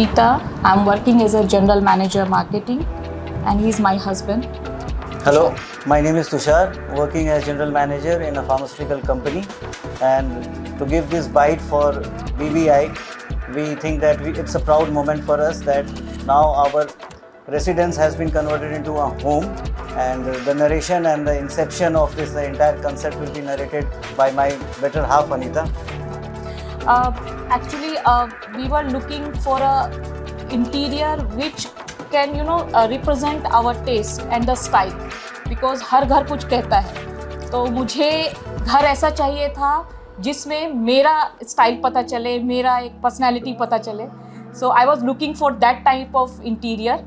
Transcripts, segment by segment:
Anita. I'm working as a general manager marketing, and he's my husband. Hello, my name is Tushar, working as general manager in a pharmaceutical company. And to give this bite for BBI, we think that it's a proud moment for us that now our residence has been converted into a home, and the narration and the inception of this, the entire concept will be narrated by my better half, Anita. Actually, we were looking for a interior which can represent our taste and the style, because हर घर कुछ कहता है. तो मुझे घर ऐसा चाहिए था जिसमें मेरा स्टाइल पता चले, मेरा एक पर्सनालिटी पता चले. So I was looking for that type of interior,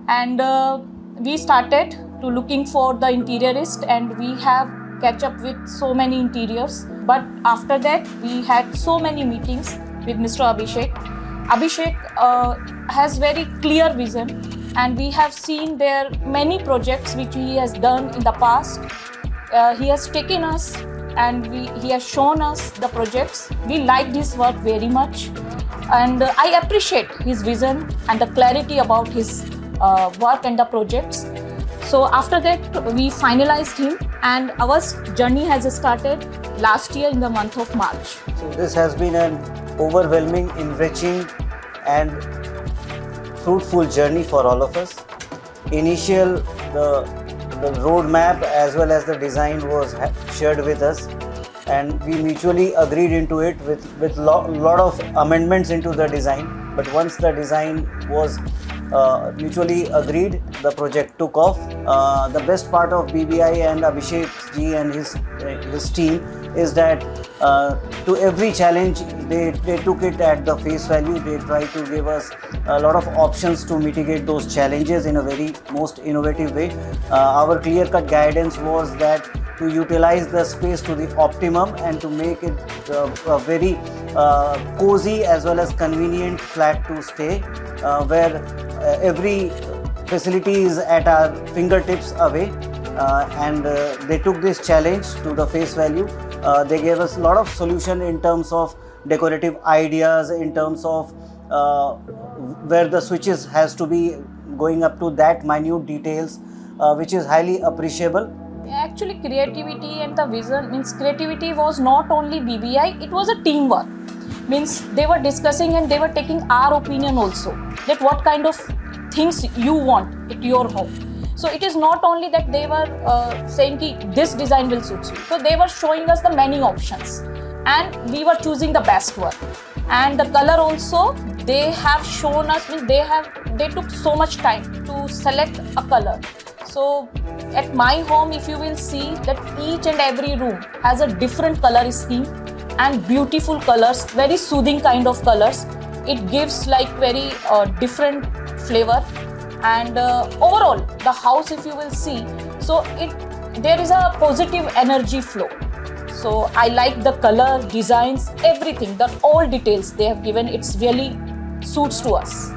and we started to looking for the interiorist, and we have catch up with so many interiors. But after that, we had so many meetings with Mr. Abhishek. Abhishek has very clear vision, and we have seen there many projects which he has done in the past. He has taken us and he has shown us the projects. We liked his work very much, and I appreciate his vision and the clarity about his work and the projects. So after that, we finalized him, and our journey has started last year in the month of March. So this has been an overwhelming, enriching and fruitful journey for all of us. Initial, the roadmap as well as the design was shared with us, and we mutually agreed into it with lot of amendments into the design. But once the design was mutually agreed, the project took off. The best part of BBI and Abhishek ji and his team is that to every challenge they took it at the face value. They tried to give us a lot of options to mitigate those challenges in a very most innovative way. Our clear-cut guidance was that to utilize the space to the optimum and to make it a very cozy as well as convenient flat to stay, where every facility is at our fingertips away, and they took this challenge to the face value. They gave us a lot of solution in terms of decorative ideas, in terms of where the switches has to be going up to that minute details, which is highly appreciable. Actually, creativity and the vision means creativity was not only BBI, it was a teamwork. Means they were discussing and they were taking our opinion also, that what kind of things you want at your home. So it is not only that they were saying that this design will suit you. So they were showing us the many options, and we were choosing the best one. And the color also, they have shown us, means they took so much time to select a color. So at my home, if you will see that each and every room has a different color scheme and beautiful colors, very soothing kind of colors. It gives like very different flavor, and overall the house, if you will see, so there is a positive energy flow. So I like the color, designs, everything, the all details they have given. It's really suits to us,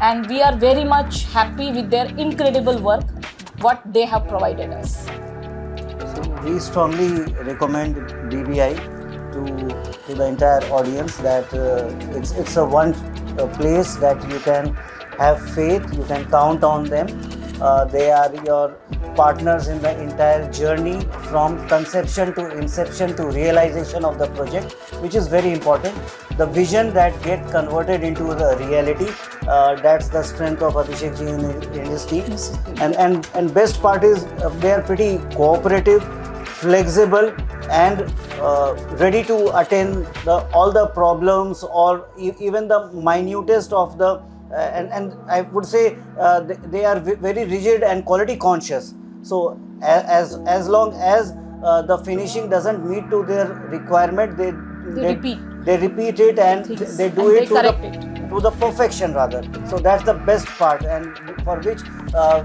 and we are very much happy with their incredible work, what they have provided us. So we strongly recommend BBI to the entire audience that it's a place that you can have faith, you can count on them. They are your partners in the entire journey from conception to inception to realization of the project, which is very important. The vision that get converted into the reality, that's the strength of Abhishek ji in his team. And best part is they are pretty cooperative, flexible, and ready to attend all the problems, or even the minutest of the and I would say they are very rigid and quality conscious. So as long as the finishing doesn't meet to their requirement, they repeat it, and they do it to the perfection rather. So that's the best part, and for which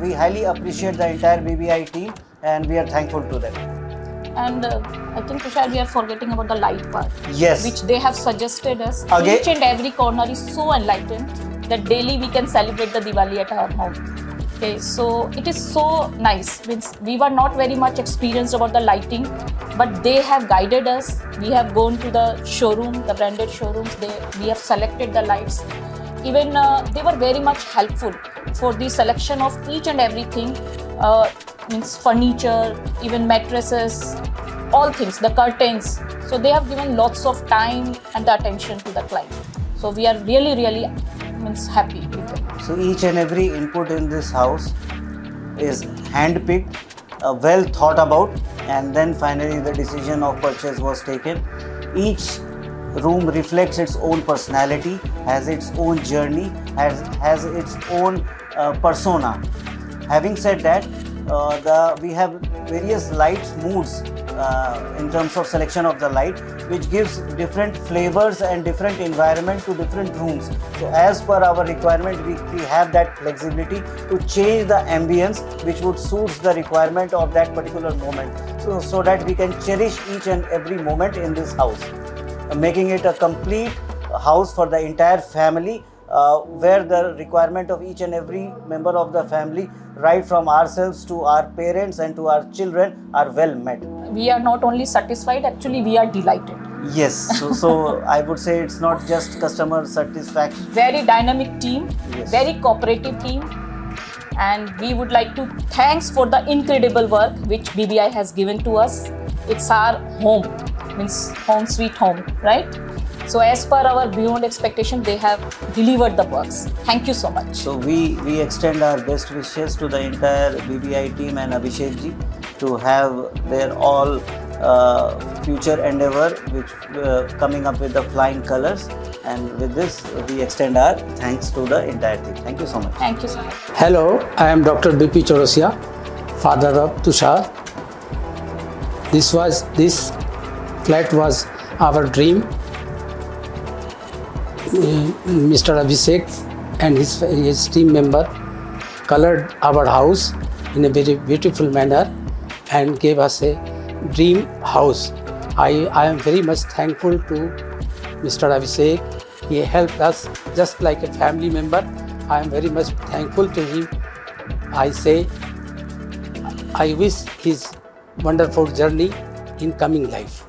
we highly appreciate the entire BBI team, and we are thankful to them. And I think, Tushar, we are forgetting about the light part. Yes. Which they have suggested us. Again, each and every corner is so enlightened that daily we can celebrate the Diwali at our home. Okay, so it is so nice. Means we were not very much experienced about the lighting, but they have guided us. We have gone to the showroom, the branded showrooms. We have selected the lights. even they were very much helpful for the selection of each and everything, means furniture, even mattresses, all things, the curtains. So they have given lots of time and the attention to the client. So we are really, really means happy with them. So each and every input in this house is hand-picked, well thought about, and then finally the decision of purchase was taken. Each room reflects its own personality, has its own journey, has its own persona. Having said that, we have various lights, moods in terms of selection of the light, which gives different flavors and different environment to different rooms. So as per our requirement, we have that flexibility to change the ambience which would suit the requirement of that particular moment, so that we can cherish each and every moment in this house, making it a complete house for the entire family, where the requirement of each and every member of the family, right from ourselves to our parents and to our children, are well met. We are not only satisfied, actually we are delighted. Yes, so I would say it's not just customer satisfaction. Very dynamic team, Yes. very cooperative team, and we would like to thanks for the incredible work which BBI has given to us. It's our home, means home sweet home, right? So as per our beyond expectation, they have delivered the works. Thank you so much. So we extend our best wishes to the entire BBI team and Abhishek ji to have their all future endeavor, which coming up with the flying colors. And with this, we extend our thanks to the entire team. Thank you so much. Thank you so much. Hello, I am Dr. BP Chaurasia, father of Tushar. This flat was our dream. Mr. Abhishek and his team member colored our house in a very beautiful manner and gave us a dream house. I am very much thankful to Mr. Abhishek. He helped us just like a family member. I am very much thankful to him. I wish his wonderful journey in coming life.